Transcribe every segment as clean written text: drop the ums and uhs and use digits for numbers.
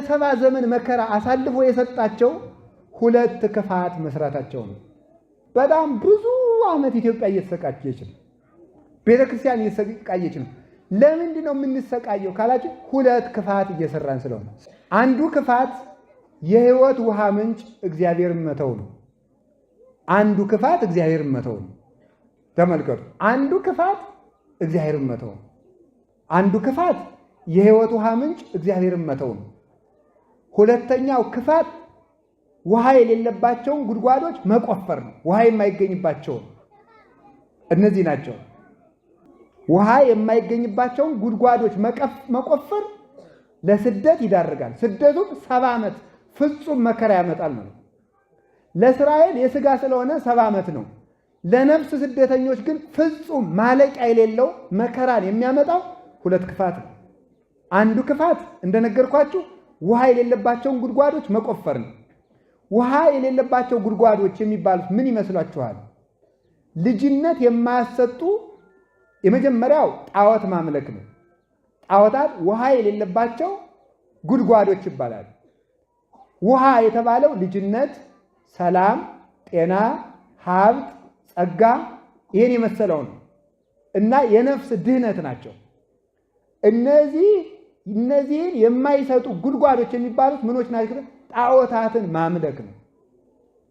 ሰባ ዘመን መከራ አሳልፎ የሰጣቸው ሁለት ክፋት መስራታቸው ነው። በጣም ብዙ ዓመት ኢትዮጵያ እየተሰቃየች ነው። ቤተክርስቲያን እየተሰቃየች ነው። ለምንድን ነው የምንሰቃየው ካላችሁ ሁለት ክፋት እየሰራን ስለሆነ። አንዱ ክፋት የሕይወት ውሃ ምንጭ እግዚአብሔርን መተው ነው። አንዱ ክፋት እግዚአብሔርን መተው ነው። ተመልከቱ። አንዱ ክፋት እግዚአብሔርን መተው ነው። አንዱ ክፋት የሕይወት ውሃ ምንጭ እግዚአብሔርን መተው ነው። ሁለተኛው ክፋት ውሃ የሌለባቸውን ጉድጓዶች መቆፈር ነው። ውሃ የማይገኝባቸውን እነዚህ ናቸው። ውሃ የማይገኝባቸውን ጉድጓዶች መቆፈር ለስደት ይዳርጋል። ስደቱም 70 ዓመት ፍጹም መከራ ያመጣል ነው። ለእስራኤል የሥጋ ስለሆነ 70 ዓመት ነው። ለነፍስ ስደተኞች ግን ፍጹም ማለቂያ የሌለው መከራን የሚያመጣው ሁለት ክፋት ነው። አንዱ ክፋት እንደነገርኳችሁ ውሃ የሌለባቸውን ጉድጓዶች መቆፈር ነው። ውሃ የሌለባቸው ጉድጓዶች የሚባሉት ምን ይመስላችኋል? ልጅነት የማያሰጡ የመጀመሪያው ጣዖት ማምለክ ነው። ጣዖታት ውሃ የሌለባቸው ጉድጓዶች ይባላሉ። ውሃ የተባለው ልጅነት፣ ሰላም፣ ጤና፣ ሀብት፣ ጸጋ ይህን የመሰለው ነው እና የነፍስ ድህነት ናቸው። እነዚህን የማይሰጡ ጉድጓዶች የሚባሉት ምኖች ናቸው? ጣዖታትን ማምለክ ነው።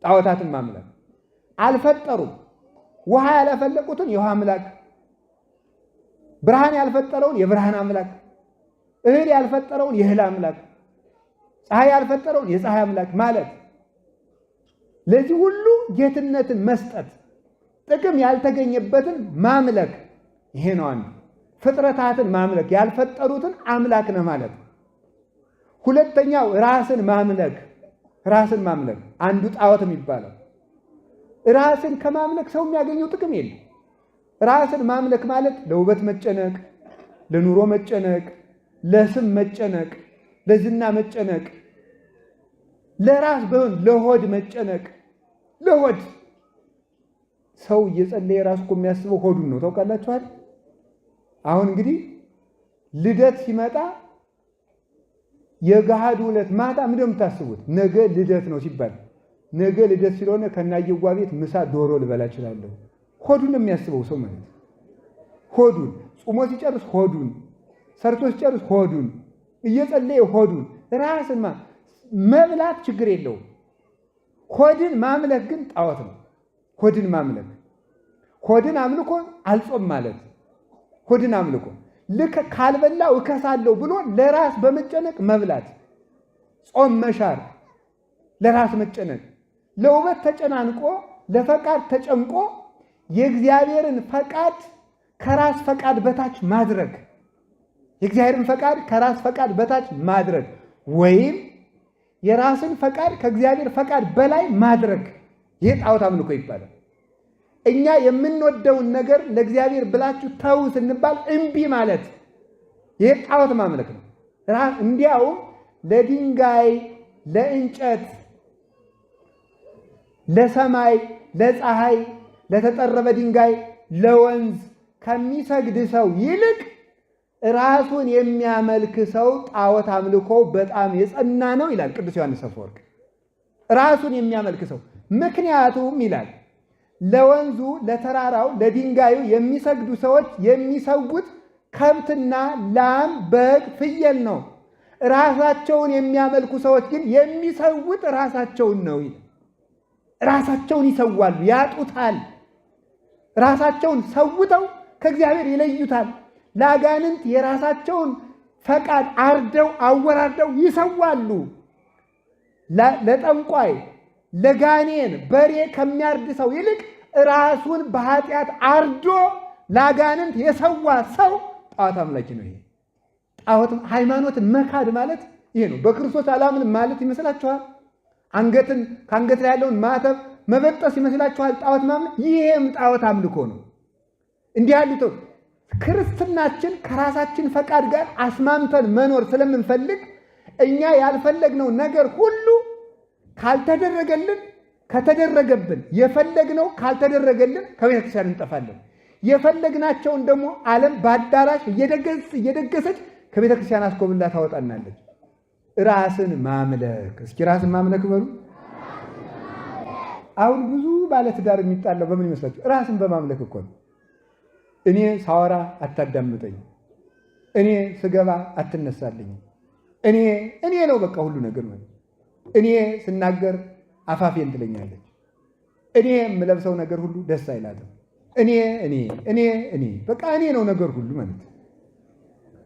ጣዖታትን ማምለክ አልፈጠሩም። ውሃ ያላፈለቁትን የውሃ አምላክ፣ ብርሃን ያልፈጠረውን የብርሃን አምላክ፣ እህል ያልፈጠረውን የእህል አምላክ፣ ፀሐይ ያልፈጠረውን የፀሐይ አምላክ ማለት ለዚህ ሁሉ ጌትነትን መስጠት፣ ጥቅም ያልተገኘበትን ማምለክ ይሄ ነው አንዱ። ፍጥረታትን ማምለክ ያልፈጠሩትን አምላክ ነው ማለት። ሁለተኛው ራስን ማምለክ። ራስን ማምለክ አንዱ ጣዖት የሚባለው። ራስን ከማምለክ ሰው የሚያገኘው ጥቅም የለም። ራስን ማምለክ ማለት ለውበት መጨነቅ፣ ለኑሮ መጨነቅ፣ ለስም መጨነቅ፣ ለዝና መጨነቅ፣ ለራስ በሆን ለሆድ መጨነቅ። ለሆድ ሰው እየጸለየ ራሱ እኮ የሚያስበው ሆዱን ነው። ታውቃላችኋል? አሁን እንግዲህ ልደት ሲመጣ የገሃዱ ዕለት ማታ ምንድን ነው የምታስቡት? ነገ ልደት ነው ሲባል ነገ ልደት ስለሆነ ከናየዋ ቤት ምሳ ዶሮ ልበላ እችላለሁ። ሆዱን ነው የሚያስበው ሰው ማለት። ሆዱን ጾሞ ሲጨርስ ሆዱን፣ ሰርቶ ሲጨርስ ሆዱን፣ እየጸለየ ሆዱን። ራስን መብላት ችግር የለውም። ሆድን ማምለክ ግን ጣዖት ነው። ሆድን ማምለክ ሆድን አምልኮ አልጾም ማለት ሆድን አምልኮ ልክ ካልበላው እከሳለሁ ብሎ ለራስ በመጨነቅ መብላት፣ ጾም መሻር፣ ለራስ መጨነቅ፣ ለውበት ተጨናንቆ ለፈቃድ ተጨንቆ የእግዚአብሔርን ፈቃድ ከራስ ፈቃድ በታች ማድረግ፣ የእግዚአብሔርን ፈቃድ ከራስ ፈቃድ በታች ማድረግ ወይም የራስን ፈቃድ ከእግዚአብሔር ፈቃድ በላይ ማድረግ፣ ይህ ጣዖት አምልኮ ይባላል። እኛ የምንወደውን ነገር ለእግዚአብሔር ብላችሁ ተው ስንባል እምቢ ማለት ይህ ጣዖት ማምለክ ነው። እንዲያውም ለድንጋይ፣ ለእንጨት፣ ለሰማይ፣ ለፀሐይ፣ ለተጠረበ ድንጋይ፣ ለወንዝ ከሚሰግድ ሰው ይልቅ ራሱን የሚያመልክ ሰው ጣዖት አምልኮ በጣም የጸና ነው ይላል ቅዱስ ዮሐንስ አፈወርቅ። ራሱን የሚያመልክ ሰው ምክንያቱም ይላል ለወንዙ፣ ለተራራው፣ ለድንጋዩ የሚሰግዱ ሰዎች የሚሰውት ከብትና ላም፣ በግ፣ ፍየል ነው። ራሳቸውን የሚያመልኩ ሰዎች ግን የሚሰውት ራሳቸውን ነው። ራሳቸውን ይሰዋሉ፣ ያጡታል። ራሳቸውን ሰውተው ከእግዚአብሔር ይለዩታል። ለአጋንንት የራሳቸውን ፈቃድ አርደው አወራርደው ይሰዋሉ። ለጠንቋይ ለጋኔን በሬ ከሚያርድ ሰው ይልቅ ራሱን በኃጢአት አርዶ ለአጋንንት የሰዋ ሰው ጣዖት አምላኪ ነው። ይሄ ጣዖት ሃይማኖትን መካድ ማለት ይሄ ነው። በክርስቶስ አላምንም ማለት ይመስላችኋል? ከአንገት ላይ ያለውን ማተብ መበጠስ ይመስላችኋል ጣዖት ማምለክ? ይሄም ጣዖት አምልኮ ነው። እንዲህ ያሉት ክርስትናችን ከራሳችን ፈቃድ ጋር አስማምተን መኖር ስለምንፈልግ እኛ ያልፈለግነው ነገር ሁሉ ካልተደረገልን፣ ከተደረገብን፣ የፈለግነው ካልተደረገልን ከቤተ ክርስቲያን እንጠፋለን። የፈለግናቸውን ደግሞ ዓለም በአዳራሽ እየደገሰች ከቤተ ክርስቲያን አስኮብላ ታወጣናለች። ራስን ማምለክ። እስኪ ራስን ማምለክ በሉ። አሁን ብዙ ባለትዳር የሚጣለው በምን ይመስላችሁ? ራስን በማምለክ እኮ ነው። እኔ ሳወራ አታዳምጠኝ፣ እኔ ስገባ አትነሳልኝ፣ እኔ ነው በቃ ሁሉ ነገር ማለት። እኔ ስናገር አፋፌን ትለኛለች፣ እኔ የምለብሰው ነገር ሁሉ ደስ አይላትም፣ እኔ በቃ እኔ ነው ነገር ሁሉ ማለት።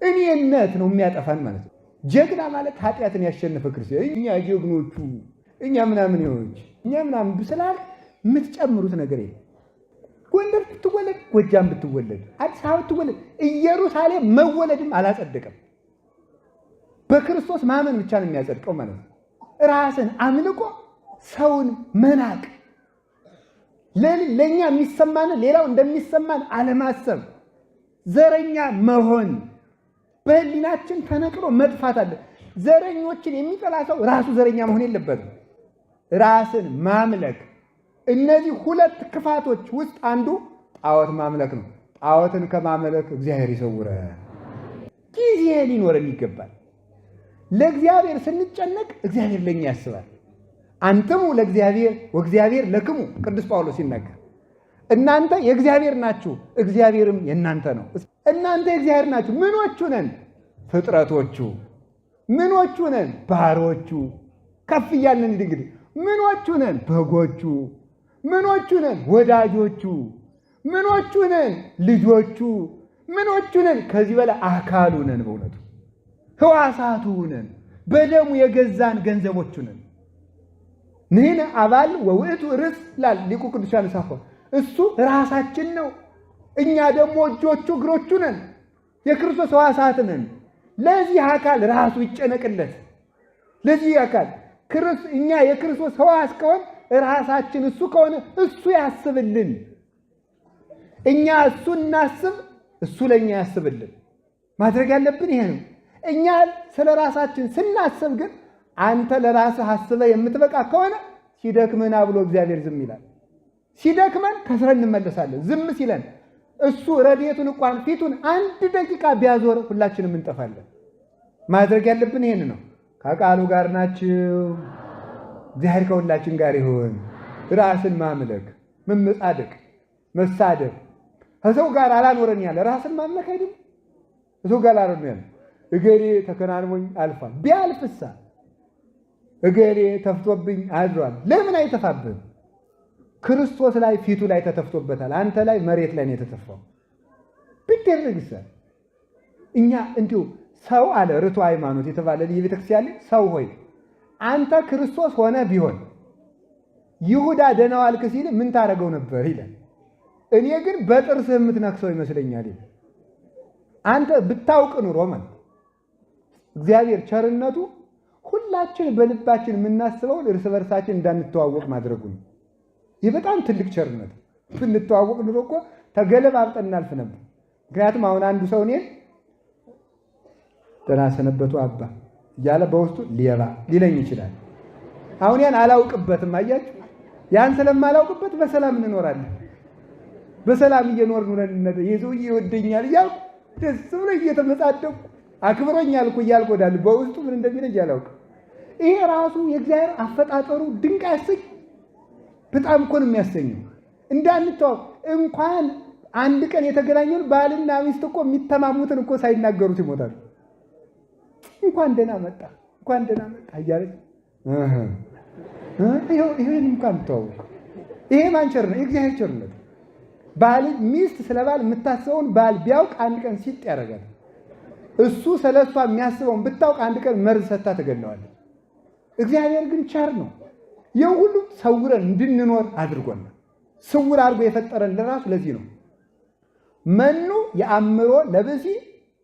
እኔነት ነው የሚያጠፋን ማለት ነው። ጀግና ማለት ኃጢአትን ያሸነፈ ክርስቲያን። እኛ ጀግኖቹ፣ እኛ ምናምኔዎች፣ እኛ ምናምን ብስላል የምትጨምሩት ነገር የለም። ጎንደር ብትወለድ፣ ጎጃም ብትወለድ፣ አዲስ አበባ ብትወለድ፣ ኢየሩሳሌም መወለድም አላጸደቀም። በክርስቶስ ማመን ብቻ ነው የሚያጸድቀው ማለት ነው። ራስን አምልኮ ሰውን መናቅ፣ ለኛ የሚሰማን ሌላው እንደሚሰማን አለማሰብ፣ ዘረኛ መሆን፣ በህሊናችን ተነቅሎ መጥፋት አለ። ዘረኞችን የሚጠላ ሰው ራሱ ዘረኛ መሆን የለበትም። ራስን ማምለክ። እነዚህ ሁለት ክፋቶች ውስጥ አንዱ ጣዖት ማምለክ ነው። ጣዖትን ከማምለክ እግዚአብሔር ይሰውረን። ጊዜ ሊኖረን ይገባል። ለእግዚአብሔር ስንጨነቅ እግዚአብሔር ለኛ ያስባል። አንተሙ ለእግዚአብሔር ወእግዚአብሔር ለክሙ፣ ቅዱስ ጳውሎስ ሲናገር እናንተ የእግዚአብሔር ናችሁ፣ እግዚአብሔርም የእናንተ ነው። እናንተ የእግዚአብሔር ናችሁ። ምኖቹ ነን? ፍጥረቶቹ። ምኖቹ ነን? ባሮቹ። ከፍ እያልን እንግዲህ ምኖቹ ነን? በጎቹ። ምኖቹ ነን? ወዳጆቹ። ምኖቹ ነን? ልጆቹ። ምኖቹ ነን? ከዚህ በላይ አካሉ ነን። በእውነቱ ሕዋሳቱ ነን። በደሙ የገዛን ገንዘቦቹ ነን። ንሕነ አባል ወውእቱ ርእስ ይላል ሊቁ ቅዱስ ዮሐንስ አፈወርቅ። እሱ ራሳችን ነው፣ እኛ ደግሞ እጆቹ እግሮቹ ነን። የክርስቶስ ሕዋሳት ነን። ለዚህ አካል ራሱ ይጨነቅለት። ለዚህ አካል እኛ የክርስቶስ ሕዋስ ከሆን ራሳችን እሱ ከሆነ እሱ ያስብልን። እኛ እሱ እናስብ፣ እሱ ለእኛ ያስብልን። ማድረግ ያለብን ይሄ ነው። እኛ ስለ ራሳችን ስናስብ ግን አንተ ለራስህ አስበህ የምትበቃ ከሆነ ሲደክመን ብሎ እግዚአብሔር ዝም ይላል። ሲደክመን ከስረን እንመለሳለን። ዝም ሲለን እሱ ረድኤቱን እንኳን ፊቱን አንድ ደቂቃ ቢያዞር ሁላችንም እንጠፋለን። ማድረግ ያለብን ይሄን ነው። ከቃሉ ጋር ናችሁ። እግዚአብሔር ከሁላችን ጋር ይሁን። ራስን ማምለክ፣ መመጻደቅ፣ መሳደብ ከሰው ጋር አላኖረን ያለ ራስን ማምለክ አይደል? ከሰው ጋር አላኖረን ያለ እገሌ ተከናንሞኝ አልፏል። ቢያልፍሳ እገሌ ተፍቶብኝ አድሯል። ለምን አይተፋብህም? ክርስቶስ ላይ ፊቱ ላይ ተተፍቶበታል። አንተ ላይ መሬት ላይ ነው የተተፋው። ቢደረግሳ እኛ እንዲሁ ሰው አለ ርቱ ሃይማኖት የተባለ የቤተክርስቲያን ሰው ሆይ አንተ ክርስቶስ ሆነ ቢሆን ይሁዳ ደህና ዋልክ ሲል ምን ታደርገው ነበር ይላል። እኔ ግን በጥርስህ የምትነክሰው ይመስለኛል ይላል። አንተ ብታውቅ ኑሮ ማለት እግዚአብሔር ቸርነቱ ሁላችን በልባችን የምናስበውን እርስ በርሳችን እንዳንተዋወቅ ማድረጉ ነው። ይህ በጣም ትልቅ ቸርነት። ብንተዋወቅ ኑሮ እኮ ተገለባብጠን እናልፍ ነበር። ምክንያቱም አሁን አንዱ ሰው እኔን ደህና ሰነበቱ አባ እያለ በውስጡ ሌባ ሊለኝ ይችላል። አሁን ያን አላውቅበትም። አያችሁ፣ ያን ስለማላውቅበት በሰላም እንኖራለን። በሰላም እየኖርን የሰውዬ ይወደኛል እያልኩ ደስ ብሎ እየተመጻደቁ አክብሮኛል እኮ እያልኩ ወዳለሁ። በውስጡ ምን እንደሚለኝ አላውቅም። ይሄ ራሱ የእግዚአብሔር አፈጣጠሩ ድንቅ ያሰኝ በጣም እኮ ነው የሚያሰኘው። እንዳንተዋወቅ እንኳን አንድ ቀን የተገናኘውን ባልና ሚስት እኮ የሚተማሙትን እኮ ሳይናገሩት ይሞታሉ። እንኳን ደህና መጣ እያለች ይሄን እንኳን ተዋወቅ። ይሄ ማን ቸርነት? የእግዚአብሔር ቸርነት። ባል ሚስት ስለ ባል የምታስበውን ባል ቢያውቅ አንድ ቀን ሲጥ ያደርጋል። እሱ ስለ እሷ የሚያስበውን ብታውቅ አንድ ቀን መርዝ ሰታ ትገለዋለች። እግዚአብሔር ግን ቸር ነው። ይህ ሁሉ ሰውረን እንድንኖር አድርጎናል። ስውር አድርጎ የፈጠረን ለራሱ ለዚህ ነው። መኑ የአእምሮ ለብሲ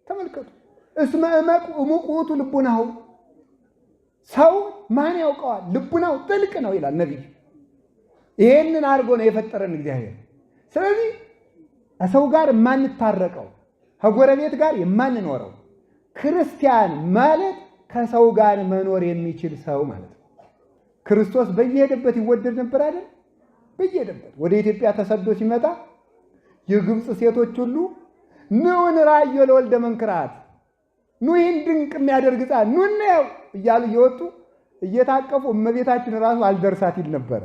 ተመልከቱ እስመ እመቁ እሙቅ ውእቱ ልቡናሁ። ሰው ማን ያውቀዋል? ልቡናው ጥልቅ ነው ይላል ነቢይ። ይሄንን አድርጎ ነው የፈጠረን እግዚአብሔር። ስለዚህ ከሰው ጋር የማንታረቀው ከጎረቤት ጋር የማንኖረው ክርስቲያን ማለት ከሰው ጋር መኖር የሚችል ሰው ማለት ነው። ክርስቶስ በየሄደበት ይወደድ ነበር አይደል? በየሄደበት ወደ ኢትዮጵያ ተሰዶ ሲመጣ የግብፅ ሴቶች ሁሉ ንዑን ራእዮ ለወልደ መንክራት ኑ ይህን ድንቅ የሚያደርግ ሕፃን ኑ እናየው እያሉ እየወጡ እየታቀፉ እመቤታችን ራሱ አልደርሳት ይል ነበረ።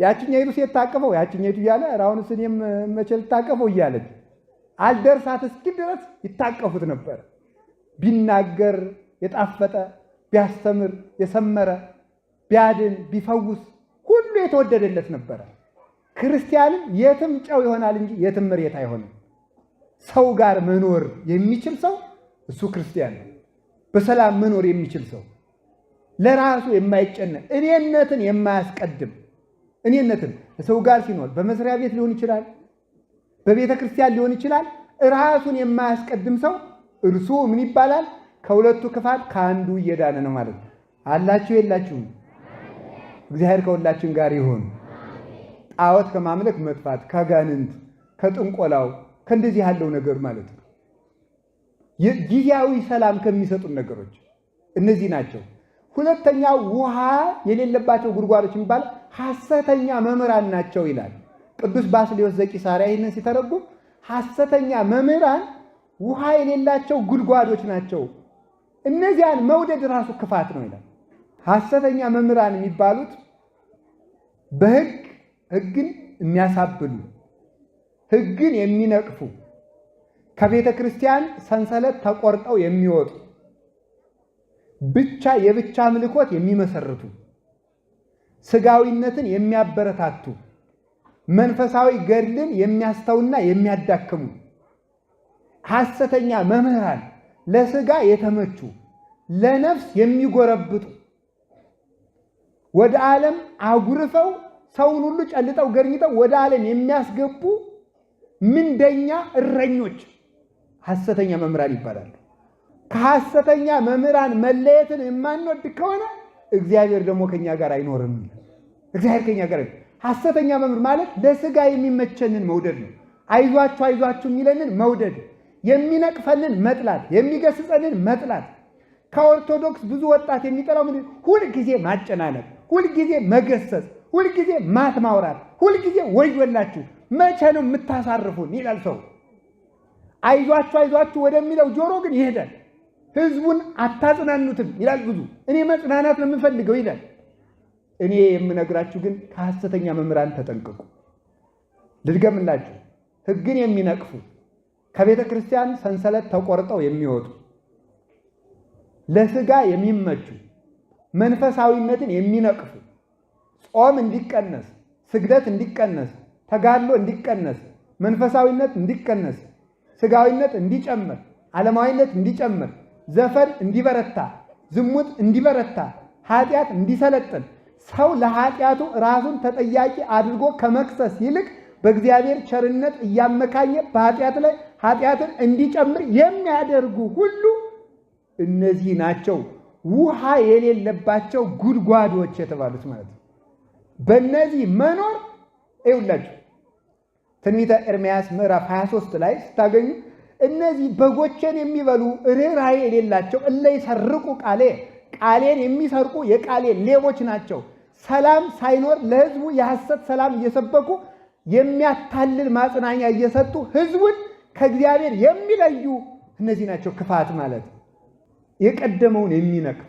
ያችኛይቱ ሴት ታቀፈው ያችኛይቱ እያለ አሁንስ እኔም መቼ ልታቀፈው እያለች አልደርሳት እስኪል ድረስ ይታቀፉት ነበር። ቢናገር የጣፈጠ ቢያስተምር የሰመረ ቢያድን ቢፈውስ ሁሉ የተወደደለት ነበረ። ክርስቲያንም የትም ጨው ይሆናል እንጂ የትም መሬት አይሆንም። ሰው ጋር መኖር የሚችል ሰው እሱ ክርስቲያን ነው። በሰላም መኖር የሚችል ሰው ለራሱ የማይጨነቅ እኔነትን የማያስቀድም እኔነትን ሰው ጋር ሲኖር በመስሪያ ቤት ሊሆን ይችላል፣ በቤተ ክርስቲያን ሊሆን ይችላል። ራሱን የማያስቀድም ሰው እርሱ ምን ይባላል? ከሁለቱ ክፋት ከአንዱ እየዳነ ነው ማለት ነው። አላችሁ የላችሁም? እግዚአብሔር ከሁላችን ጋር ይሁን። ጣዖት ከማምለክ መጥፋት፣ ከጋንንት ከጥንቆላው ከእንደዚህ ያለው ነገር ማለት ነው። ጊዜያዊ ሰላም ከሚሰጡን ነገሮች እነዚህ ናቸው። ሁለተኛ ውሃ የሌለባቸው ጉድጓዶች የሚባል ሐሰተኛ መምህራን ናቸው ይላል ቅዱስ ባስልዮስ ዘቂሳርያ። ይህንን ሲተረጉም ሐሰተኛ መምህራን ውሃ የሌላቸው ጉድጓዶች ናቸው፣ እነዚያን መውደድ ራሱ ክፋት ነው ይላል። ሐሰተኛ መምህራን የሚባሉት ሕግን የሚያሳብሉ ሕግን የሚነቅፉ ከቤተ ክርስቲያን ሰንሰለት ተቆርጠው የሚወጡ ብቻ የብቻ አምልኮት የሚመሰርቱ ስጋዊነትን የሚያበረታቱ መንፈሳዊ ገድልን የሚያስተውና የሚያዳክሙ ሐሰተኛ መምህራን ለስጋ የተመቹ ለነፍስ የሚጎረብጡ ወደ ዓለም አጉርፈው ሰውን ሁሉ ጨልጠው ገርኝተው ወደ ዓለም የሚያስገቡ ምንደኛ እረኞች ሐሰተኛ መምህራን ይባላሉ። ከሐሰተኛ መምህራን መለየትን የማንወድ ከሆነ እግዚአብሔር ደግሞ ከኛ ጋር አይኖርም። እግዚአብሔር ከኛ ጋር ሐሰተኛ መምህር ማለት ለስጋ የሚመቸንን መውደድ ነው። አይዟችሁ አይዟችሁ የሚለንን መውደድ፣ የሚነቅፈንን መጥላት፣ የሚገስጸንን መጥላት። ከኦርቶዶክስ ብዙ ወጣት የሚጠላው ምን? ሁልጊዜ ማጨናነቅ፣ ሁልጊዜ መገሰጽ፣ ሁልጊዜ ማት ማውራት፣ ሁልጊዜ ወዮላችሁ መቼ ነው የምታሳርፉን ይላል ሰው። አይዟችሁ አይዟችሁ ወደሚለው ጆሮ ግን ይሄዳል። ህዝቡን አታጽናኑትም ይላል ብዙ። እኔ መጽናናት ነው የምፈልገው ይላል። እኔ የምነግራችሁ ግን ከሐሰተኛ መምህራን ተጠንቀቁ። ልድገምላችሁ፣ ሕግን የሚነቅፉ ከቤተ ክርስቲያን ሰንሰለት ተቆርጠው የሚወጡ ለስጋ የሚመቹ መንፈሳዊነትን የሚነቅፉ ጾም እንዲቀነስ፣ ስግደት እንዲቀነስ፣ ተጋድሎ እንዲቀነስ፣ መንፈሳዊነት እንዲቀነስ፣ ስጋዊነት እንዲጨምር፣ ዓለማዊነት እንዲጨምር፣ ዘፈን እንዲበረታ፣ ዝሙት እንዲበረታ፣ ኃጢአት እንዲሰለጥን፣ ሰው ለኃጢአቱ ራሱን ተጠያቂ አድርጎ ከመክሰስ ይልቅ በእግዚአብሔር ቸርነት እያመካኘ በኃጢአት ላይ ኃጢአትን እንዲጨምር የሚያደርጉ ሁሉ እነዚህ ናቸው ውሃ የሌለባቸው ጉድጓዶች የተባሉት ማለት ነው። በእነዚህ መኖር ይውላችሁ ትንቢተ ኤርምያስ ምዕራፍ 23 ላይ ስታገኙ እነዚህ በጎቼን የሚበሉ ርኅራኄ የሌላቸው እለ ይሰርቁ ቃሌን የሚሰርቁ የቃሌ ሌቦች ናቸው። ሰላም ሳይኖር ለሕዝቡ የሐሰት ሰላም እየሰበኩ የሚያታልል ማጽናኛ እየሰጡ ሕዝቡን ከእግዚአብሔር የሚለዩ እነዚህ ናቸው ክፋት ማለት። የቀደመውን የሚነቅፍ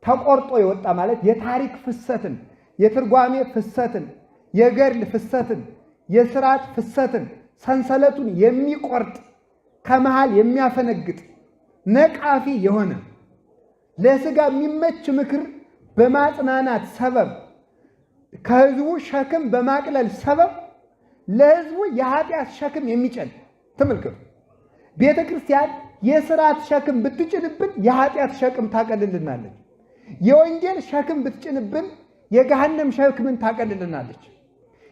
ተቆርጦ የወጣ ማለት የታሪክ ፍሰትን፣ የትርጓሜ ፍሰትን፣ የገድል ፍሰትን፣ የሥርዓት ፍሰትን ሰንሰለቱን የሚቆርጥ ከመሃል የሚያፈነግጥ ነቃፊ የሆነ ለሥጋ የሚመች ምክር በማጽናናት ሰበብ ከሕዝቡ ሸክም በማቅለል ሰበብ ለሕዝቡ የኃጢአት ሸክም የሚጭን ተመልከቱ። ቤተ ክርስቲያን የሥርዓት ሸክም ብትጭንብን የኃጢአት ሸክም ታቀልልናለች። የወንጌል ሸክም ብትጭንብን የገሃነም ሸክምን ታቀልልናለች።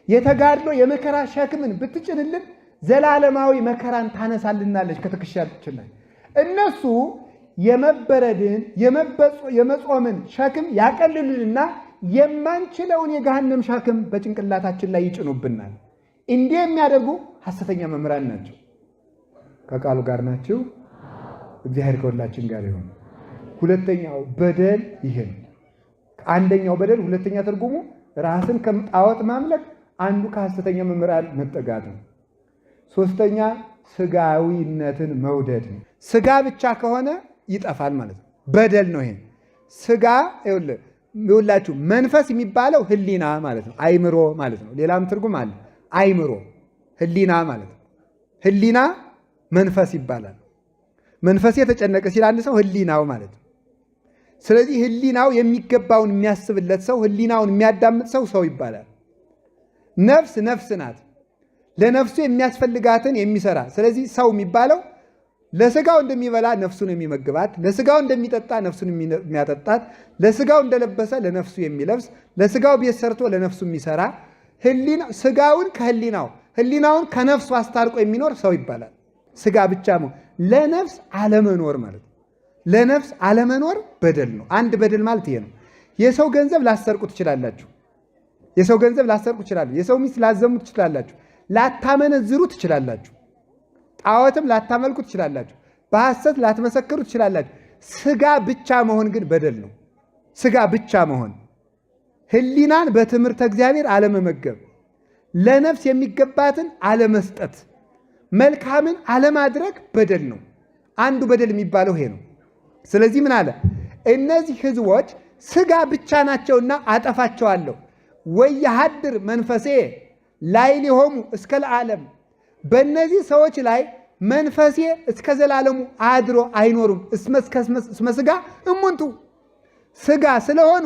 የተጋድሎ የመከራ ሸክምን ብትጭንልን ዘላለማዊ መከራን ታነሳልናለች ከትከሻችን ላይ። እነሱ የመበረድን የመጾምን ሸክም ያቀልሉንና የማንችለውን የገሃነም ሸክም በጭንቅላታችን ላይ ይጭኑብናል። እንዲህ የሚያደርጉ ሐሰተኛ መምህራን ናቸው። ከቃሉ ጋር ናቸው። እግዚአብሔር ከሁላችን ጋር ይሁን። ሁለተኛው በደል ይሄ ነው። አንደኛው በደል ሁለተኛ ትርጉሙ ራስን ከጣዖት ማምለክ፣ አንዱ ከሐሰተኛ መምህራን መጠጋት ነው። ሶስተኛ ስጋዊነትን መውደድ ነው። ስጋ ብቻ ከሆነ ይጠፋል ማለት ነው። በደል ነው ይሄ። ስጋ ይኸውላችሁ መንፈስ የሚባለው ህሊና ማለት ነው። አይምሮ ማለት ነው። ሌላም ትርጉም አለ። አይምሮ ህሊና ማለት ነው። ህሊና መንፈስ ይባላል። መንፈስ የተጨነቀ ሲል አንድ ሰው ህሊናው ማለት ነው። ስለዚህ ህሊናው የሚገባውን የሚያስብለት ሰው፣ ህሊናውን የሚያዳምጥ ሰው ይባላል። ነፍስ ነፍስ ናት። ለነፍሱ የሚያስፈልጋትን የሚሰራ። ስለዚህ ሰው የሚባለው ለስጋው እንደሚበላ ነፍሱን የሚመግባት፣ ለስጋው እንደሚጠጣ ነፍሱን የሚያጠጣት፣ ለስጋው እንደለበሰ ለነፍሱ የሚለብስ፣ ለስጋው ቤት ሰርቶ ለነፍሱ የሚሰራ፣ ስጋውን ከህሊናው ህሊናውን ከነፍሱ አስታርቆ የሚኖር ሰው ይባላል። ስጋ ብቻ ለነፍስ አለመኖር ማለት ነው። ለነፍስ አለመኖር በደል ነው። አንድ በደል ማለት ይሄ ነው። የሰው ገንዘብ ላሰርቁ ትችላላችሁ። የሰው ገንዘብ ላሰርቁ ትችላላችሁ። የሰው ሚስት ላዘሙ ትችላላችሁ። ላታመነዝሩ ትችላላችሁ። ጣዖትም ላታመልኩ ትችላላችሁ። በሐሰት ላትመሰክሩ ትችላላችሁ። ስጋ ብቻ መሆን ግን በደል ነው። ስጋ ብቻ መሆን፣ ህሊናን በትምህርተ እግዚአብሔር አለመመገብ፣ ለነፍስ የሚገባትን አለመስጠት፣ መልካምን አለማድረግ በደል ነው። አንዱ በደል የሚባለው ይሄ ነው። ስለዚህ ምን አለ? እነዚህ ህዝቦች ስጋ ብቻ ናቸውና አጠፋቸዋለሁ። ወየሐድር መንፈሴ ላዕሌሆሙ እስከ ለዓለም። በእነዚህ ሰዎች ላይ መንፈሴ እስከ ዘላለሙ አድሮ አይኖሩም። እስመ ሥጋ እሙንቱ፣ ሥጋ ስለሆኑ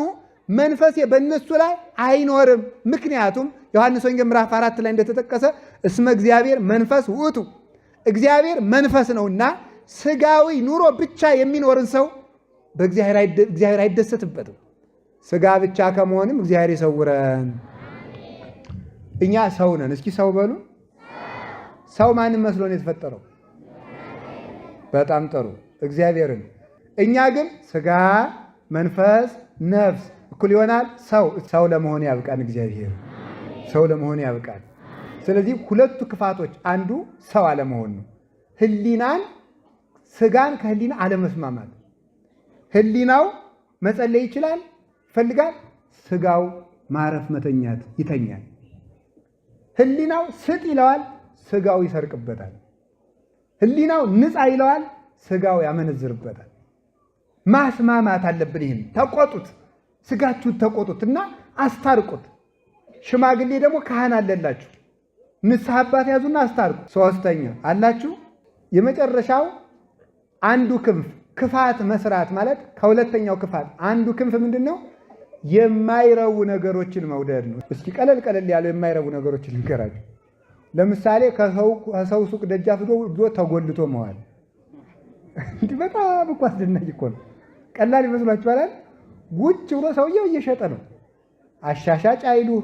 መንፈሴ በእነሱ ላይ አይኖርም። ምክንያቱም ዮሐንስ ወንጌል ምዕራፍ 4 ላይ እንደተጠቀሰ እስመ እግዚአብሔር መንፈስ ውእቱ፣ እግዚአብሔር መንፈስ ነውና ሥጋዊ ኑሮ ብቻ የሚኖርን ሰው እግዚአብሔር አይደሰትበትም። ሥጋ ብቻ ከመሆንም እግዚአብሔር ይሰውረን። እኛ ሰው ነን። እስኪ ሰው በሉ። ሰው ማንም መስሎ ነው የተፈጠረው? በጣም ጥሩ፣ እግዚአብሔርን። እኛ ግን ሥጋ፣ መንፈስ፣ ነፍስ እኩል ይሆናል ሰው ለመሆን ያብቃን። እግዚአብሔር ሰው ለመሆን ያብቃን። ስለዚህ ሁለቱ ክፋቶች አንዱ ሰው አለመሆን ነው። ሥጋን ከህሊና አለመስማማት። ህሊናው መጸለይ ይችላል፣ ይፈልጋል። ሥጋው ማረፍ መተኛት ይተኛል። ህሊናው ስጥ ይለዋል፣ ሥጋው ይሰርቅበታል። ህሊናው ንጻ ይለዋል፣ ሥጋው ያመነዝርበታል። ማስማማት አለብን። ይህን ተቆጡት፣ ሥጋችሁን ተቆጡትና አስታርቁት። ሽማግሌ ደግሞ ካህን አለላችሁ፣ ንስሐ አባት ያዙና አስታርቁ። ሶስተኛ አላችሁ። የመጨረሻው አንዱ ክንፍ ክፋት መስራት ማለት ከሁለተኛው ክፋት አንዱ ክንፍ ምንድን ነው? የማይረቡ ነገሮችን መውደድ ነው። እስኪ ቀለል ያለው የማይረቡ ነገሮችን ልንገራችሁ። ለምሳሌ ከሰው ሱቅ ደጃፍ ዶ ተጎልቶ መዋል። እንዲህ በጣም እኮ አስደናቂ እኮ ነው። ቀላል ይመስላችኋል? ውጭ ብሎ ሰውየው እየሸጠ ነው። አሻሻጭ አይሉህ፣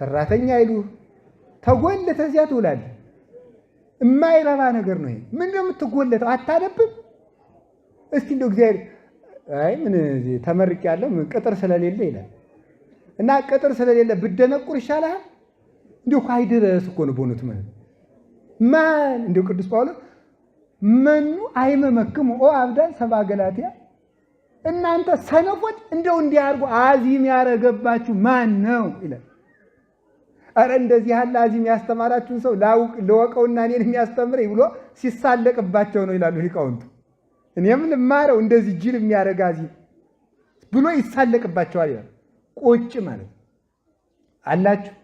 ሰራተኛ አይሉህ፣ ተጎልተህ እዚያ ትውላለህ። የማይረባ ነገር ነው ይሄ። ምንድን ነው የምትጎለተው? አታነብም? እስኪ እንደው እግዚአብሔር ምን ተመርቄያለሁ ቅጥር ስለሌለ ይላል እና ቅጥር ስለሌለ ብደነቁር ይሻላል። እንዲሁ አይድረስ እኮ ነው በእውነቱ ማለት ማን እንዲሁ ቅዱስ ጳውሎስ መኑ አይመመክሙ ኦ አብዳን ሰባ ገላትያ፣ እናንተ ሰነፎች እንደው እንዲያርጉ አዚም ያረገባችሁ ማን ነው ይላል። አረ እንደዚህ ያለ አዚም ያስተማራችሁን ሰው ለወቀውና እኔን የሚያስተምረኝ ብሎ ሲሳለቅባቸው ነው ይላሉ ሊቃውንቱ። እኔም ልማረው እንደዚህ ጅል የሚያደርግ አዚም ብሎ ይሳለቅባቸዋል ይላል። ቁጭ ማለት አላችሁ።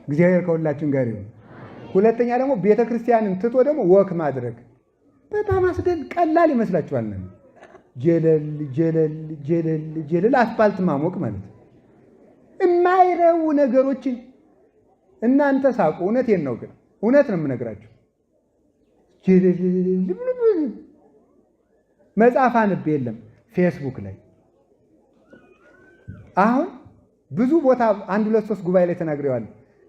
እግዚአብሔር ከሁላችን ጋር ይሁን። ሁለተኛ ደግሞ ቤተክርስቲያንን ትቶ ደግሞ ወክ ማድረግ በጣም ቀላል ይመስላችኋል? ጀለል አስፋልት ማሞቅ ማለት የማይረቡ ነገሮችን እናንተ ሳቁ። እውነቴን ነው፣ ግን እውነት ነው የምነግራችሁ። መጽሐፍ አንብ የለም ፌስቡክ ላይ አሁን ብዙ ቦታ 1 2 3 ጉባኤ ላይ ተናግረዋል።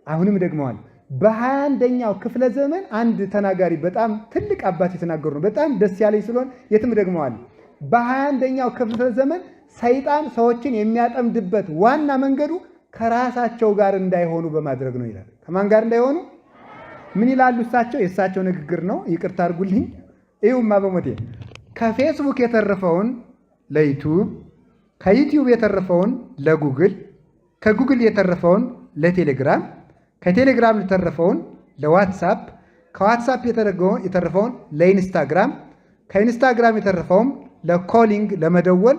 አሁንም ደግመዋል። በ21ኛው ክፍለ ዘመን አንድ ተናጋሪ በጣም ትልቅ አባት የተናገሩ ነው። በጣም ደስ ያለኝ ስለሆነ የትም ደግመዋል። በ21ኛው ክፍለ ዘመን ሰይጣን ሰዎችን የሚያጠምድበት ዋና መንገዱ ከራሳቸው ጋር እንዳይሆኑ በማድረግ ነው ይላል። ከማን ጋር እንዳይሆኑ? ምን ይላሉ እሳቸው? የእሳቸው ንግግር ነው፣ ይቅርታ አድርጉልኝ። ይኸውማ በሞቴ ከፌስቡክ የተረፈውን ለዩቲዩብ፣ ከዩቲዩብ የተረፈውን ለጉግል፣ ከጉግል የተረፈውን ለቴሌግራም፣ ከቴሌግራም የተረፈውን ለዋትሳፕ፣ ከዋትሳፕ የተረፈውን ለኢንስታግራም፣ ከኢንስታግራም የተረፈውን ለኮሊንግ ለመደወል፣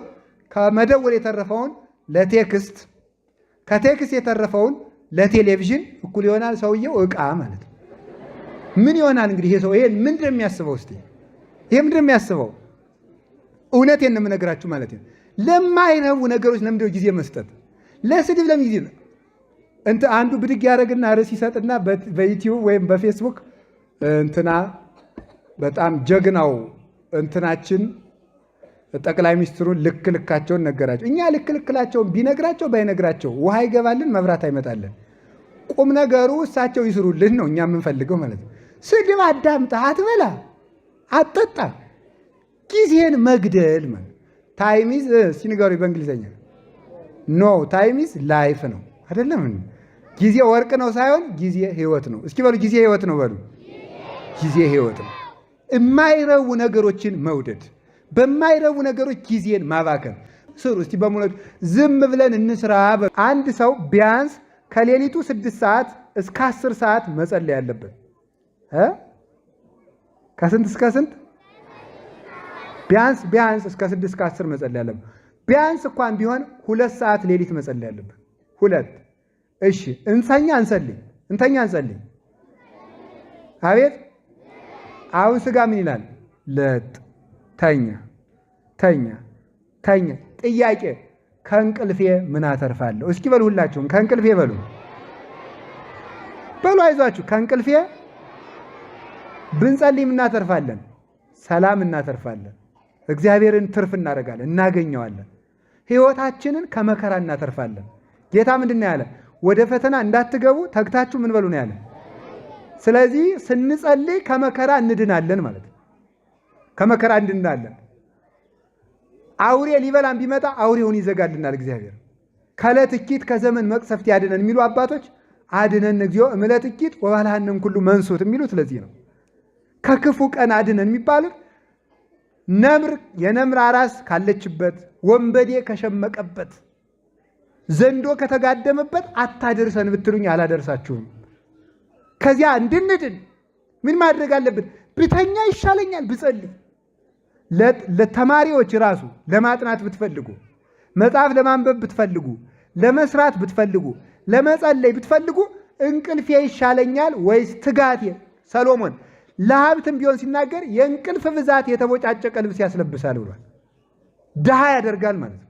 ከመደወል የተረፈውን ለቴክስት፣ ከቴክስት የተረፈውን ለቴሌቪዥን እኩል ይሆናል ሰውየው ዕቃ ማለት ነው። ምን ይሆናል እንግዲህ ይሄ ሰው? ይሄን ምንድን ነው የሚያስበው? እስቲ ይሄ ምንድን ነው የሚያስበው? እውነቴን ነው የምነግራችሁ ማለት ነው። ለማይረቡ ነገሮች ለምንድነው ጊዜ መስጠት? ለስድብ ለምን ጊዜ ነው? አንዱ ብድግ ያደረግና ርዕስ ይሰጥና በዩቲዩብ ወይም በፌስቡክ እንትና በጣም ጀግናው እንትናችን ጠቅላይ ሚኒስትሩን ልክ ልካቸውን ነገራቸው። እኛ ልክ ልክላቸውን ቢነግራቸው ባይነግራቸው ውሃ ይገባልን፣ መብራት አይመጣልን። ቁም ነገሩ እሳቸው ይስሩልን ነው እኛ የምንፈልገው ማለት ነው። ስድብ አዳምጣ አትበላ አትጠጣ፣ ጊዜን መግደል ማለት ታይሚዝ ሲንገሩ በእንግሊዝኛ ኖ ታይሚዝ ላይፍ ነው አይደለም። ጊዜ ወርቅ ነው ሳይሆን ጊዜ ህይወት ነው። እስኪ በሉ ጊዜ ህይወት ነው በሉ። ጊዜ ህይወት ነው። የማይረቡ ነገሮችን መውደድ፣ በማይረቡ ነገሮች ጊዜን ማባከን። ስሩ እስቲ በሙሉ ዝም ብለን እንስራ። አንድ ሰው ቢያንስ ከሌሊቱ 6 ሰዓት እስከ 10 ሰዓት መጸለይ ያለበት ከስንት እስከ ስንት? ቢያንስ እስከ 6 እስከ 10 መጸለይ ያለበት። ቢያንስ እንኳን ቢሆን 2 ሰዓት ሌሊት መጸለይ ያለበት። 2 እሺ። እንተኛ እንጸልይ። አቤት አሁን ስጋ ምን ይላል? ለጥ ተኛ። ጥያቄ ከእንቅልፌ ምን አተርፋለሁ? እስኪ በሉ ሁላችሁም ከእንቅልፌ በሉ። አይዟችሁ ከእንቅልፌ ብንጸልይ እናተርፋለን፣ ሰላም እናተርፋለን፣ እግዚአብሔርን ትርፍ እናደርጋለን፣ እናገኘዋለን። ህይወታችንን ከመከራ እናተርፋለን። ጌታ ምንድን ነው ያለ? ወደ ፈተና እንዳትገቡ ተግታችሁ ምን በሉ ነው ያለ። ስለዚህ ስንጸልይ ከመከራ እንድናለን ማለት ነው። ከመከራ እንድናለን። አውሬ ሊበላን ቢመጣ አውሬውን ይዘጋልናል እግዚአብሔር። ከለትኪት ከዘመን መቅሰፍት ያድነን የሚሉ አባቶች አድነን እግዚኦ እምለትኪት ወባልሃንም ኩሉ መንሱት የሚሉት ለዚህ ነው። ከክፉ ቀን አድነን የሚባሉት የነምር አራስ ካለችበት፣ ወንበዴ ከሸመቀበት፣ ዘንዶ ከተጋደመበት አታደርሰን ብትሉኝ አላደርሳችሁም። ከዚያ እንድንድን ምን ማድረግ አለብን? ብተኛ ይሻለኛል ብጸልይ። ለተማሪዎች ራሱ ለማጥናት ብትፈልጉ፣ መጽሐፍ ለማንበብ ብትፈልጉ፣ ለመስራት ብትፈልጉ፣ ለመጸለይ ብትፈልጉ እንቅልፌ ይሻለኛል ወይስ ትጋቴ? ሰሎሞን ለሀብትም ቢሆን ሲናገር የእንቅልፍ ብዛት የተቦጫጨቀ ልብስ ያስለብሳል ብሏል። ድሃ ያደርጋል ማለት ነው።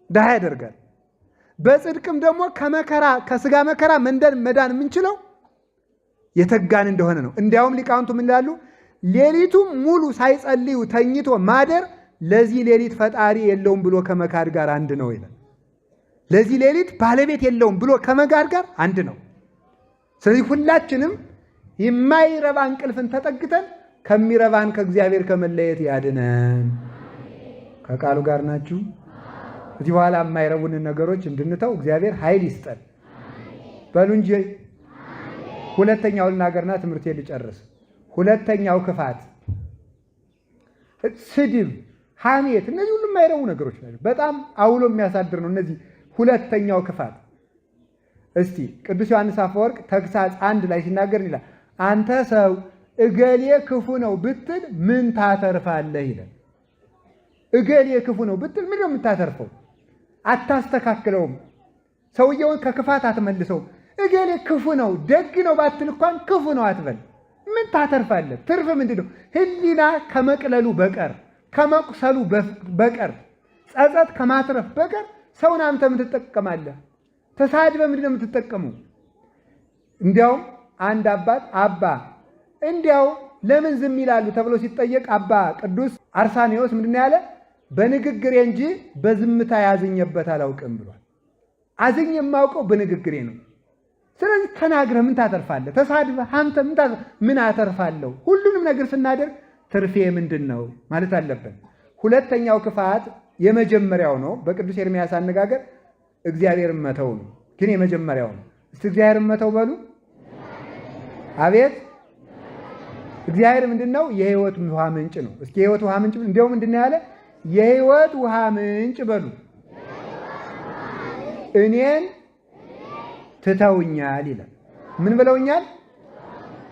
ድሃ ያደርጋል። በጽድቅም ደግሞ ከመከራ ከስጋ መከራ መዳን የምንችለው የተጋን እንደሆነ ነው። እንዲያውም ሊቃውንቱ ምን ይላሉ? ሌሊቱም ሙሉ ሳይጸልዩ ተኝቶ ማደር ለዚህ ሌሊት ፈጣሪ የለውም ብሎ ከመካድ ጋር አንድ ነው ይላል። ለዚህ ሌሊት ባለቤት የለውም ብሎ ከመካድ ጋር አንድ ነው። ስለዚህ ሁላችንም የማይረባ እንቅልፍን ተጠግተን ከሚረባን ከእግዚአብሔር ከመለየት ያድነን። ከቃሉ ጋር ናችሁ? እዚህ በኋላ የማይረቡንን ነገሮች እንድንተው እግዚአብሔር ኃይል ይስጠን። በሉ እንጂ ሁለተኛው ልናገርና ትምህርቴን ልጨርስ። ሁለተኛው ክፋት ስድብ፣ ሐሜት፣ እነዚህ ሁሉ የማይረቡ ነገሮች ናቸው። በጣም አውሎ የሚያሳድር ነው። እነዚህ ሁለተኛው ክፋት። እስቲ ቅዱስ ዮሐንስ አፈወርቅ ተግሳጽ 1 ላይ ሲናገር ይላል፣ አንተ ሰው እገሌ ክፉ ነው ብትል ምን ታተርፋለህ ይላል። እገሌ ክፉ ነው ብትል ምን ነው የምታተርፈው? አታስተካክለውም። ሰውየውን ከክፋት አትመልሰው። እገሌ ክፉ ነው ደግ ነው ባትል እንኳን ክፉ ነው አትበል። ምን ታተርፋለህ? ትርፍ ምንድን ነው? ህሊና ከመቅለሉ በቀር ከመቁሰሉ በቀር ጸጸት ከማትረፍ በቀር ሰውን አንተ ምን ትጠቀማለህ? ተሳድበህ ምንድን ነው የምትጠቀመው? እንዲያውም አንድ አባት አባ እንዲያው ለምን ዝም ይላሉ ተብሎ ሲጠየቅ አባ ቅዱስ አርሳኔዎስ ምንድን ነው ያለ? በንግግሬ እንጂ በዝምታ ያዝኘበት አላውቅም ብሏል። አዝኝ የማውቀው በንግግሬ ነው። ስለዚህ ተናግረህ ምን ታተርፋለህ? ተሳድበህ አንተ ምን አተርፋለሁ? ሁሉንም ነገር ስናደርግ ትርፌ ምንድን ነው ማለት አለብን። ሁለተኛው ክፋት የመጀመሪያው ነው። በቅዱስ ኤርምያስ አነጋገር እግዚአብሔርን መተው ነው። ግን የመጀመሪያው ነው። እስቲ እግዚአብሔርን መተው በሉ። አቤት እግዚአብሔር ምንድን ነው? የህይወት ውሃ ምንጭ ነው። እስኪ የህይወት ውሃ ምንጭ እንዲያው ምንድን ነው ያለ? የህይወት ውሃ ምንጭ በሉ። እኔን ትተውኛል ይላል። ምን ብለውኛል?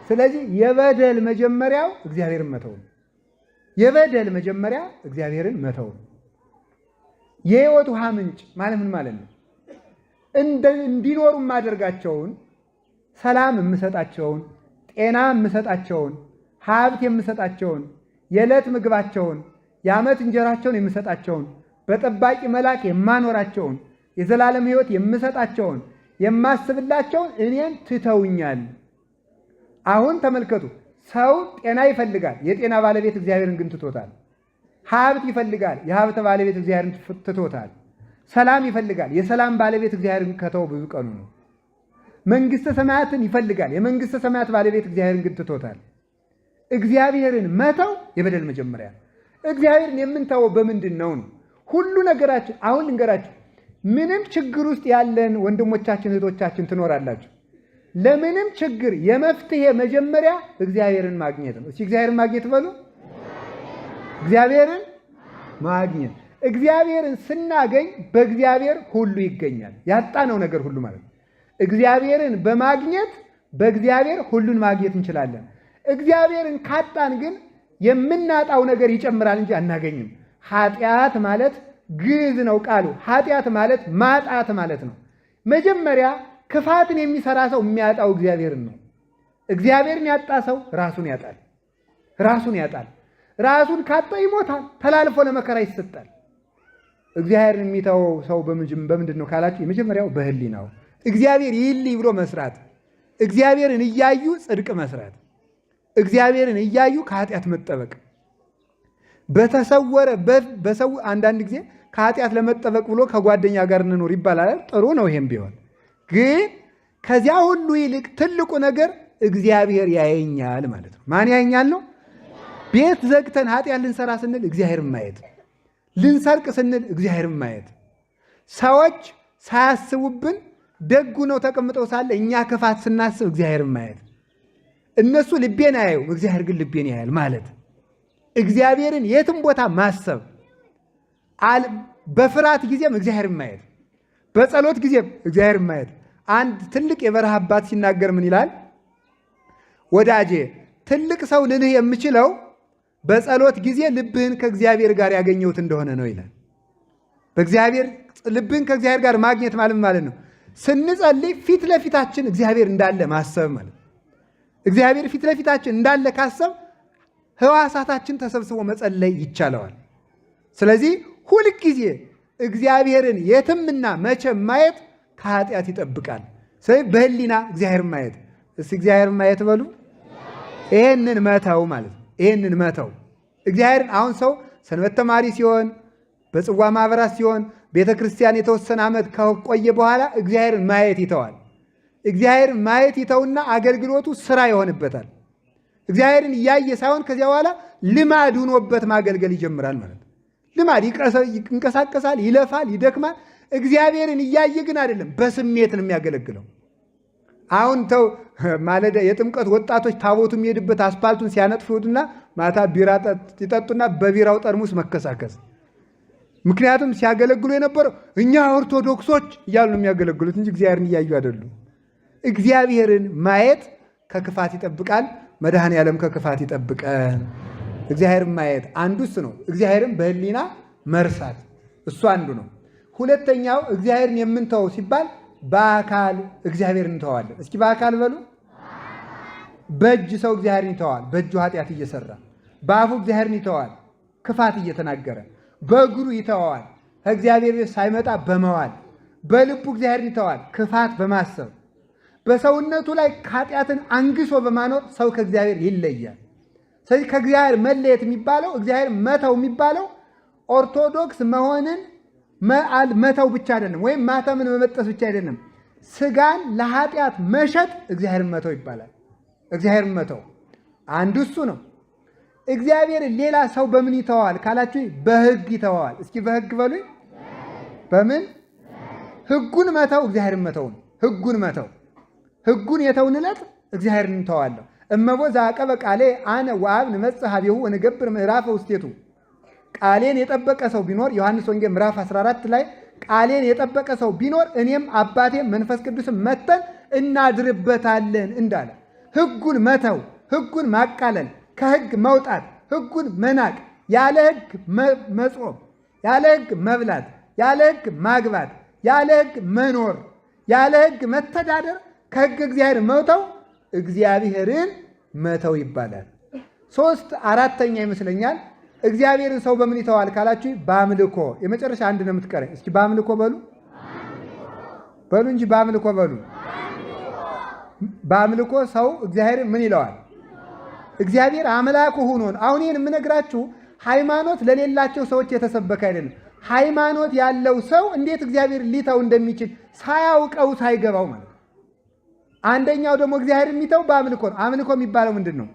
ስለዚህ የበደል መጀመሪያው እግዚአብሔርን መተው ነው። የበደል መጀመሪያ እግዚአብሔርን መተው ነው። የሕይወት ውሃ ምንጭ ማለት ምን ማለት ነው? እንዲኖሩ የማደርጋቸውን ሰላም የምሰጣቸውን፣ ጤና የምሰጣቸውን፣ ሀብት የምሰጣቸውን፣ የዕለት ምግባቸውን፣ የዓመት እንጀራቸውን የምሰጣቸውን፣ በጠባቂ መልአክ የማኖራቸውን፣ የዘላለም ሕይወት የምሰጣቸውን፣ የማስብላቸውን እኔን ትተውኛል። አሁን ተመልከቱ፣ ሰው ጤና ይፈልጋል፣ የጤና ባለቤት እግዚአብሔርን ግን ትቶታል። ሀብት ይፈልጋል፣ የሀብት ባለቤት እግዚአብሔርን ትቶታል። ሰላም ይፈልጋል፣ የሰላም ባለቤት እግዚአብሔርን ከተው ብዙ ቀኑ ነው። መንግሥተ ሰማያትን ይፈልጋል፣ የመንግሥተ ሰማያት ባለቤት እግዚአብሔርን ግን ትቶታል። እግዚአብሔርን መተው የበደል መጀመሪያ። እግዚአብሔርን የምንተወው በምንድን ነው? ሁሉ ነገራችን አሁን ልንገራችሁ፣ ምንም ችግር ውስጥ ያለን ወንድሞቻችን እህቶቻችን ትኖራላችሁ። ለምንም ችግር የመፍትሄ መጀመሪያ እግዚአብሔርን ማግኘት ነው። እስኪ እግዚአብሔርን ማግኘት በሉ። እግዚአብሔርን ማግኘት። እግዚአብሔርን ስናገኝ በእግዚአብሔር ሁሉ ይገኛል። ያጣነው ነገር ሁሉ ማለት ነው። እግዚአብሔርን በማግኘት በእግዚአብሔር ሁሉን ማግኘት እንችላለን። እግዚአብሔርን ካጣን ግን የምናጣው ነገር ይጨምራል እንጂ አናገኝም። ኃጢአት ማለት ግዕዝ ነው ቃሉ። ኃጢአት ማለት ማጣት ማለት ነው። መጀመሪያ ክፋትን የሚሰራ ሰው የሚያጣው እግዚአብሔርን ነው። እግዚአብሔርን ያጣ ሰው ራሱን ያጣል። ራሱን ካጣ ይሞታል፣ ተላልፎ ለመከራ ይሰጣል። እግዚአብሔርን የሚተወው ሰው በምንድን ነው ካላችሁ፣ የመጀመሪያው በህሊናው እግዚአብሔር ይልይ ብሎ መስራት፣ እግዚአብሔርን እያዩ ጽድቅ መስራት፣ እግዚአብሔርን እያዩ ከኃጢአት መጠበቅ። በተሰወረ በሰው አንዳንድ ጊዜ ከኃጢአት ለመጠበቅ ብሎ ከጓደኛ ጋር እንኖር ይባላል። ጥሩ ነው ይሄም ቢሆን፣ ግን ከዚያ ሁሉ ይልቅ ትልቁ ነገር እግዚአብሔር ያየኛል ማለት ነው። ማን ያየኛል ነው? ቤት ዘግተን ኃጢአት ልንሰራ ስንል እግዚአብሔርን ማየት፣ ልንሰርቅ ስንል እግዚአብሔርን ማየት፣ ሰዎች ሳያስቡብን ደጉ ነው ተቀምጠው ሳለ እኛ ክፋት ስናስብ እግዚአብሔርን ማየት። እነሱ ልቤን አያዩ፣ እግዚአብሔር ግን ልቤን ያያል ማለት። እግዚአብሔርን የትም ቦታ ማሰብ፣ በፍርሃት ጊዜም እግዚአብሔርን ማየት፣ በጸሎት ጊዜም እግዚአብሔርን ማየት። አንድ ትልቅ የበረሃ አባት ሲናገር ምን ይላል? ወዳጄ ትልቅ ሰው ልልህ የምችለው በጸሎት ጊዜ ልብህን ከእግዚአብሔር ጋር ያገኘሁት እንደሆነ ነው ይላል። ልብህን ከእግዚአብሔር ጋር ማግኘት ማለት ነው ስንጸልይ ፊት ለፊታችን እግዚአብሔር እንዳለ ማሰብ ማለት። እግዚአብሔር ፊት ለፊታችን እንዳለ ካሰብ ሕዋሳታችን ተሰብስቦ መጸለይ ይቻለዋል። ስለዚህ ሁልጊዜ እግዚአብሔርን የትምና መቼም ማየት ከኃጢአት ይጠብቃል። ስለዚህ በህሊና እግዚአብሔርን ማየት። እስቲ እግዚአብሔርን ማየት በሉ። ይሄንን መተው ማለት ነው። ይሄንን መተው እግዚአብሔርን አሁን ሰው ሰንበት ተማሪ ሲሆን፣ በጽዋ ማህበራት ሲሆን፣ ቤተ ክርስቲያን የተወሰነ ዓመት ከቆየ በኋላ እግዚአብሔርን ማየት ይተዋል። እግዚአብሔርን ማየት ይተውና አገልግሎቱ ስራ ይሆንበታል። እግዚአብሔርን እያየ ሳይሆን ከዚያ በኋላ ልማድ ሆኖበት ማገልገል ይጀምራል ማለት ነው። ልማድ ይንቀሳቀሳል፣ ይለፋል፣ ይደክማል። እግዚአብሔርን እያየ ግን አይደለም፣ በስሜት ነው የሚያገለግለው። አሁን ተው ማለዳ የጥምቀት ወጣቶች ታቦቱ የሚሄድበት አስፓልቱን ሲያነጥፉትና ማታ ቢራ ይጠጡና በቢራው ጠርሙስ መከሳከስ። ምክንያቱም ሲያገለግሉ የነበረው እኛ ኦርቶዶክሶች እያሉ ነው የሚያገለግሉት እንጂ እግዚአብሔርን እያዩ አይደሉም። እግዚአብሔርን ማየት ከክፋት ይጠብቃል። መድኃኔ ዓለም ከክፋት ይጠብቀን። እግዚአብሔርን ማየት አንዱ እሱ ነው። እግዚአብሔርን በህሊና መርሳት እሱ አንዱ ነው። ሁለተኛው እግዚአብሔርን የምንተወው ሲባል በአካል እግዚአብሔርን እንተዋለን። እስኪ በአካል በሉ። በእጅ ሰው እግዚአብሔርን ይተዋል፣ በእጁ ኃጢአት እየሰራ። በአፉ እግዚአብሔርን ይተዋል፣ ክፋት እየተናገረ። በእግሩ ይተዋል፣ ከእግዚአብሔር ቤት ሳይመጣ በመዋል። በልቡ እግዚአብሔርን ይተዋል፣ ክፋት በማሰብ። በሰውነቱ ላይ ኃጢአትን አንግሶ በማኖር ሰው ከእግዚአብሔር ይለያል። ስለዚህ ከእግዚአብሔር መለየት የሚባለው እግዚአብሔር መተው የሚባለው ኦርቶዶክስ መሆንን መተው ብቻ አይደለም፣ ወይም ማተምን መመጠስ ብቻ አይደለም። ስጋን ለኃጢአት መሸጥ እግዚአብሔርን መተው ይባላል። እግዚአብሔርን መተው አንዱ እሱ ነው። እግዚአብሔርን ሌላ ሰው በምን ይተዋል ካላችሁ፣ በሕግ ይተዋል። እስኪ በሕግ በሉኝ። በምን? ሕጉን መተው እግዚአብሔርን መተው ነው። ሕጉን መተው፣ ሕጉን የተውን ዕለት እግዚአብሔርን እንተዋለሁ። እመቦ ዘአቀበ ቃሌ አነ ወአብ ንመጽእ ኀቤሁ ወንገብር ምዕራፈ ውስቴቱ። ቃሌን የጠበቀ ሰው ቢኖር ዮሐንስ ወንጌል ምዕራፍ 14 ላይ ቃሌን የጠበቀ ሰው ቢኖር እኔም አባቴም መንፈስ ቅዱስም መጥተን እናድርበታለን እንዳለ። ሕጉን መተው፣ ሕጉን ማቃለል፣ ከሕግ መውጣት፣ ሕጉን መናቅ፣ ያለ ሕግ መጾም፣ ያለ ሕግ መብላት፣ ያለ ሕግ ማግባት፣ ያለ ሕግ መኖር፣ ያለ ሕግ መተዳደር ከሕግ እግዚአብሔር መተው እግዚአብሔርን መተው ይባላል። አራተኛ ይመስለኛል እግዚአብሔርን ሰው በምን ይተዋል ካላችሁ በአምልኮ። የመጨረሻ አንድ ነው የምትቀረኝ። እስኪ በአምልኮ በሉ በሉ እንጂ በአምልኮ በሉ። በአምልኮ ሰው እግዚአብሔርን ምን ይለዋል? እግዚአብሔር አምላኩ ሆኖን። አሁን ይህን የምነግራችሁ ሃይማኖት ለሌላቸው ሰዎች የተሰበከ አይደለም። ሃይማኖት ያለው ሰው እንዴት እግዚአብሔር ሊተው እንደሚችል ሳያውቀው ሳይገባው ማለት። አንደኛው ደግሞ እግዚአብሔር የሚተው በአምልኮ ነው። አምልኮ የሚባለው ምንድን ነው?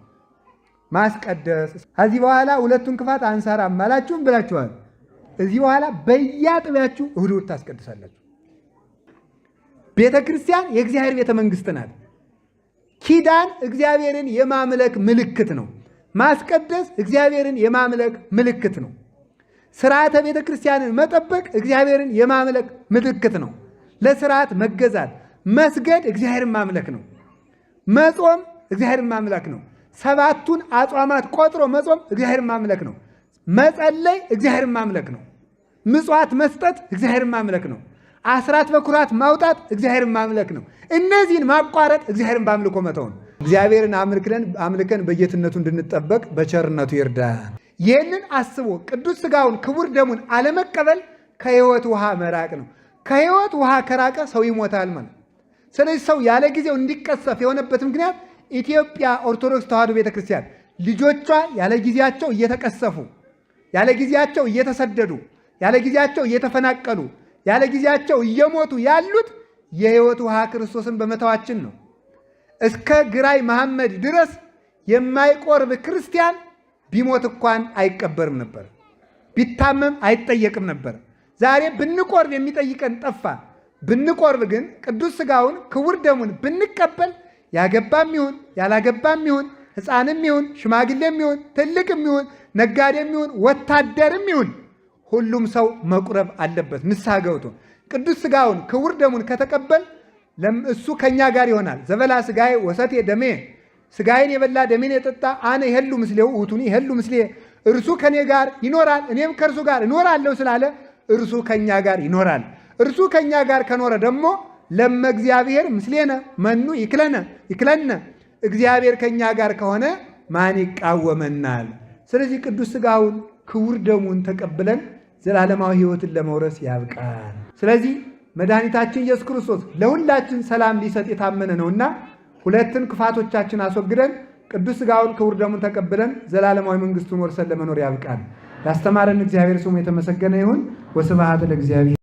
ማስቀደስ። ከዚህ በኋላ ሁለቱን ክፋት አንሰራም አላችሁም ብላችኋል። እዚህ በኋላ በየአጥቢያችሁ እሑድ እሑድ ታስቀድሳላችሁ። ቤተ ክርስቲያን የእግዚአብሔር ቤተ መንግስት ናት። ኪዳን እግዚአብሔርን የማምለክ ምልክት ነው። ማስቀደስ እግዚአብሔርን የማምለክ ምልክት ነው። ስርዓተ ቤተ ክርስቲያንን መጠበቅ እግዚአብሔርን የማምለክ ምልክት ነው። ለስርዓት መገዛት፣ መስገድ እግዚአብሔርን ማምለክ ነው። መጾም እግዚአብሔርን ማምለክ ነው። 7ቱን አጽዋማት ቆጥሮ መጾም እግዚአብሔርን ማምለክ ነው። መጸለይ እግዚአብሔርን ማምለክ ነው። ምጽዋት መስጠት እግዚአብሔርን ማምለክ ነው። አስራት በኩራት ማውጣት እግዚአብሔርን ማምለክ ነው። እነዚህን ማቋረጥ እግዚአብሔርን በአምልኮ መተው ነው። እግዚአብሔርን አምልከን በጌትነቱ እንድንጠበቅ በቸርነቱ ይርዳን። ይህንን አስቦ ቅዱስ ሥጋውን ክቡር ደሙን አለመቀበል ከሕይወት ውሃ መራቅ ነው። ከሕይወት ውሃ ከራቀ ሰው ይሞታል ማለት። ስለዚህ ሰው ያለ ጊዜው እንዲቀሰፍ የሆነበት ምክንያት ኢትዮጵያ ኦርቶዶክስ ተዋሕዶ ቤተክርስቲያን ልጆቿ ያለ ጊዜያቸው እየተቀሰፉ፣ ያለ ጊዜያቸው እየተሰደዱ፣ ያለ ጊዜያቸው እየተፈናቀሉ፣ ያለ ጊዜያቸው እየሞቱ ያሉት የሕይወት ውሃ ክርስቶስን በመተዋችን ነው። እስከ ግራኝ መሐመድ ድረስ የማይቆርብ ክርስቲያን ቢሞት እንኳን አይቀበርም ነበር፣ ቢታመም አይጠየቅም ነበር። ዛሬ ብንቆርብ የሚጠይቀን ጠፋ። ብንቆርብ ግን ቅዱስ ሥጋውን ክቡር ደሙን ብንቀበል ያገባም ይሁን ያላገባም ይሁን ሕፃንም ይሁን ሽማግሌም ይሁን ትልቅም ይሁን ነጋዴም ይሁን ወታደርም ይሁን ሁሉም ሰው መቁረብ አለበት። ንስሐ ገብቶ ቅዱስ ሥጋውን ክቡር ደሙን ከተቀበል እሱ ከኛ ጋር ይሆናል። ዘበላ ሥጋዬ ወሰቴ ደሜ፣ ሥጋዬን የበላ ደሜን የጠጣ አነ ይሄሉ ምስሌው ውእቱኒ ይሄሉ ምስሌ፣ እርሱ ከኔ ጋር ይኖራል እኔም ከእርሱ ጋር እኖራለሁ ስላለ እርሱ ከኛ ጋር ይኖራል። እርሱ ከኛ ጋር ከኖረ ደግሞ ለመ እግዚአብሔር ምስሌነ መኑ ይክለነ፣ እግዚአብሔር ከኛ ጋር ከሆነ ማን ይቃወመናል? ስለዚህ ቅዱስ ሥጋውን ክቡር ደሙን ተቀብለን ዘላለማዊ ሕይወትን ለመውረስ ያብቃል። ስለዚህ መድኃኒታችን ኢየሱስ ክርስቶስ ለሁላችን ሰላም ሊሰጥ የታመነ ነውና ሁለትን ክፋቶቻችን አስወግደን ቅዱስ ሥጋውን ክቡር ደሙን ተቀብለን ዘላለማዊ መንግሥቱን ወርሰን ለመኖር ያብቃል። ያስተማረን እግዚአብሔር ስሙ የተመሰገነ ይሁን። ወስብሐት ለእግዚአብሔር።